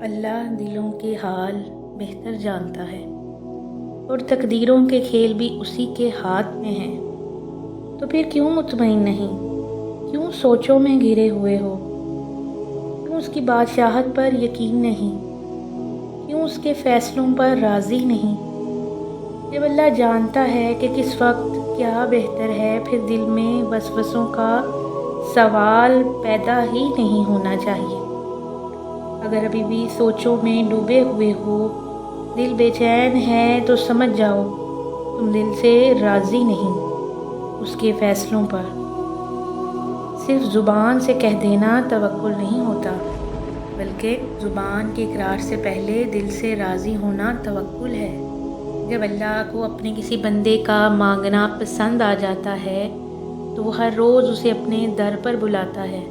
اللہ دلوں کے حال بہتر جانتا ہے اور تقدیروں کے کھیل بھی اسی کے ہاتھ میں ہیں۔ تو پھر کیوں مطمئن نہیں؟ کیوں سوچوں میں گھرے ہوئے ہو؟ کیوں اس کی بادشاہت پر یقین نہیں؟ کیوں اس کے فیصلوں پر راضی نہیں؟ جب اللہ جانتا ہے کہ کس وقت کیا بہتر ہے، پھر دل میں وسوسوں کا سوال پیدا ہی نہیں ہونا چاہیے۔ اگر ابھی بھی سوچوں میں ڈوبے ہوئے ہو، دل بے چین ہے، تو سمجھ جاؤ تم دل سے راضی نہیں اس کے فیصلوں پر۔ صرف زبان سے کہہ دینا توکل نہیں ہوتا، بلکہ زبان کے اقرار سے پہلے دل سے راضی ہونا توکل ہے۔ جب اللہ کو اپنے کسی بندے کا مانگنا پسند آ جاتا ہے تو وہ ہر روز اسے اپنے در پر بلاتا ہے۔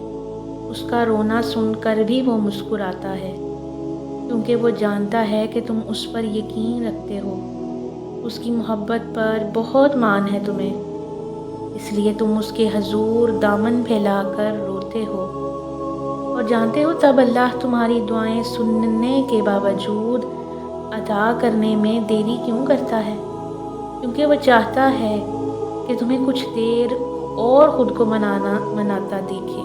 اس کا رونا سن کر بھی وہ مسکراتا ہے، کیونکہ وہ جانتا ہے کہ تم اس پر یقین رکھتے ہو، اس کی محبت پر بہت مان ہے تمہیں، اس لیے تم اس کے حضور دامن پھیلا کر روتے ہو اور جانتے ہو تب اللہ تمہاری دعائیں سننے کے باوجود عطا کرنے میں دیری کیوں کرتا ہے؟ کیونکہ وہ چاہتا ہے کہ تمہیں کچھ دیر اور خود کو مناتا دیکھے۔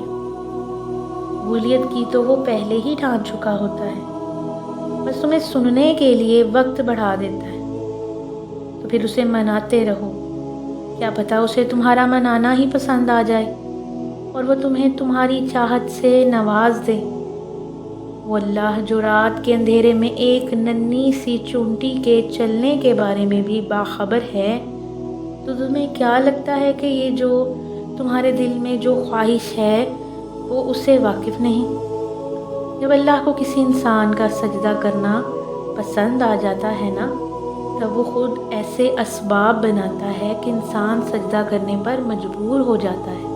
قبولیت کی تو وہ پہلے ہی ٹھان چکا ہوتا ہے، بس تمہیں سننے کے لیے وقت بڑھا دیتا ہے۔ تو پھر اسے مناتے رہو، کیا پتہ اسے تمہارا منانا ہی پسند آ جائے اور وہ تمہیں تمہاری چاہت سے نواز دے۔ وہ اللہ جو رات کے اندھیرے میں ایک ننھی سی چونٹی کے چلنے کے بارے میں بھی باخبر ہے، تو تمہیں کیا لگتا ہے کہ یہ جو تمہارے دل میں جو خواہش ہے وہ اس سے واقف نہیں؟ جب اللہ کو کسی انسان کا سجدہ کرنا پسند آ جاتا ہے نا، تب وہ خود ایسے اسباب بناتا ہے کہ انسان سجدہ کرنے پر مجبور ہو جاتا ہے۔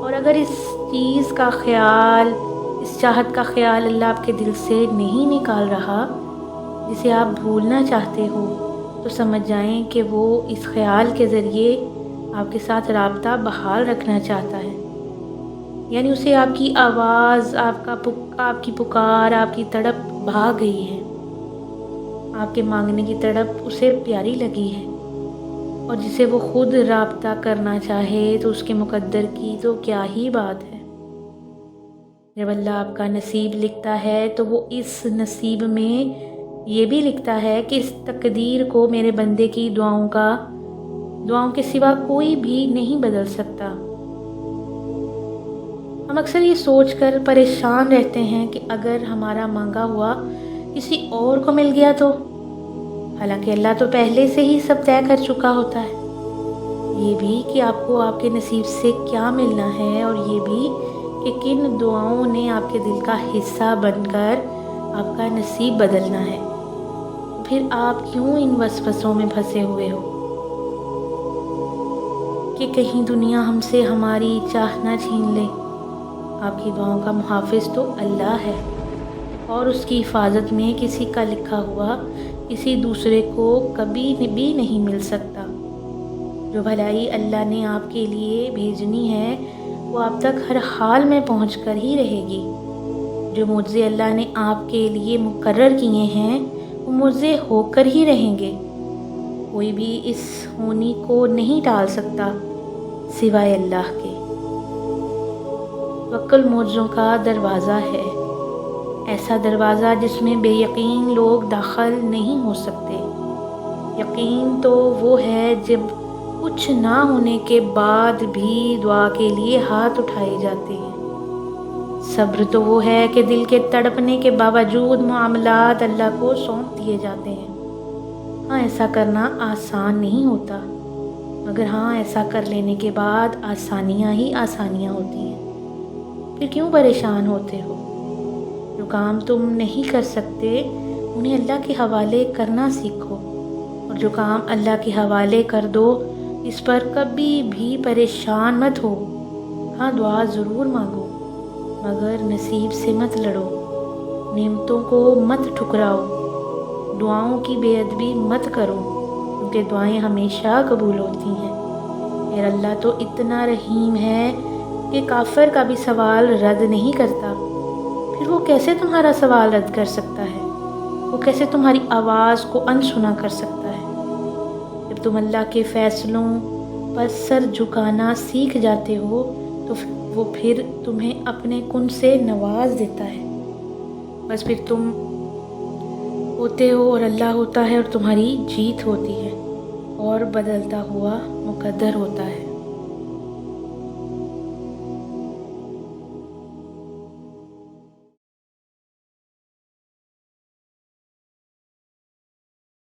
اور اگر اس چیز کا خیال، اس چاہت کا خیال اللہ آپ کے دل سے نہیں نکال رہا جسے آپ بھولنا چاہتے ہو، تو سمجھ جائیں کہ وہ اس خیال کے ذریعے آپ کے ساتھ رابطہ بحال رکھنا چاہتا ہے۔ یعنی اسے آپ کی آواز، آپ کی پکار، آپ کی تڑپ بھا گئی ہے، آپ کے مانگنے کی تڑپ اسے پیاری لگی ہے، اور جسے وہ خود رابطہ کرنا چاہے تو اس کے مقدر کی تو کیا ہی بات ہے۔ جب اللہ آپ کا نصیب لکھتا ہے تو وہ اس نصیب میں یہ بھی لکھتا ہے کہ اس تقدیر کو میرے بندے کی دعاؤں کے سوا کوئی بھی نہیں بدل سکتا۔ ہم اکثر یہ سوچ کر پریشان رہتے ہیں کہ اگر ہمارا مانگا ہوا کسی اور کو مل گیا تو، حالانکہ اللہ تو پہلے سے ہی سب طے کر چکا ہوتا ہے۔ یہ بھی کہ آپ کو آپ کے نصیب سے کیا ملنا ہے، اور یہ بھی کہ کن دعاؤں نے آپ کے دل کا حصہ بن کر آپ کا نصیب بدلنا ہے۔ پھر آپ کیوں ان وسوسوں میں پھنسے ہوئے ہو کہ کہیں دنیا ہم سے ہماری چاہ نہ چھین لے؟ آپ کی دعاؤں کا محافظ تو اللہ ہے، اور اس کی حفاظت میں کسی کا لکھا ہوا کسی دوسرے کو کبھی بھی نہیں مل سکتا۔ جو بھلائی اللہ نے آپ کے لیے بھیجنی ہے وہ آپ تک ہر حال میں پہنچ کر ہی رہے گی۔ جو معجزے اللہ نے آپ کے لیے مقرر کیے ہیں وہ معجزے ہو کر ہی رہیں گے۔ کوئی بھی اس ہونی کو نہیں ٹال سکتا سوائے اللہ کے۔ توکل معجزوں کا دروازہ ہے، ایسا دروازہ جس میں بے یقین لوگ داخل نہیں ہو سکتے۔ یقین تو وہ ہے جب کچھ نہ ہونے کے بعد بھی دعا کے لیے ہاتھ اٹھائے جاتے ہیں۔ صبر تو وہ ہے کہ دل کے تڑپنے کے باوجود معاملات اللہ کو سونپ دیے جاتے ہیں۔ ہاں، ایسا کرنا آسان نہیں ہوتا، مگر ہاں، ایسا کر لینے کے بعد آسانیاں ہی آسانیاں ہوتی ہیں۔ پھر کیوں پریشان ہوتے ہو؟ جو کام تم نہیں کر سکتے انہیں اللہ کے حوالے کرنا سیکھو، اور جو کام اللہ کے حوالے کر دو اس پر کبھی بھی پریشان مت ہو۔ ہاں، دعا ضرور مانگو، مگر نصیب سے مت لڑو، نعمتوں کو مت ٹھکراؤ، دعاؤں کی بے ادبی مت کرو، کیونکہ دعائیں ہمیشہ قبول ہوتی ہیں۔ پھر اللہ تو اتنا رحیم ہے کہ کافر کا بھی سوال رد نہیں کرتا۔ پھر وہ کیسے تمہارا سوال رد کر سکتا ہے؟ وہ کیسے تمہاری آواز کو انسنا کر سکتا ہے؟ جب تم اللہ کے فیصلوں پر سر جھکانا سیکھ جاتے ہو تو وہ پھر تمہیں اپنے کن سے نواز دیتا ہے۔ بس پھر تم ہوتے ہو اور اللہ ہوتا ہے، اور تمہاری جیت ہوتی ہے اور بدلتا ہوا مقدر ہوتا ہے۔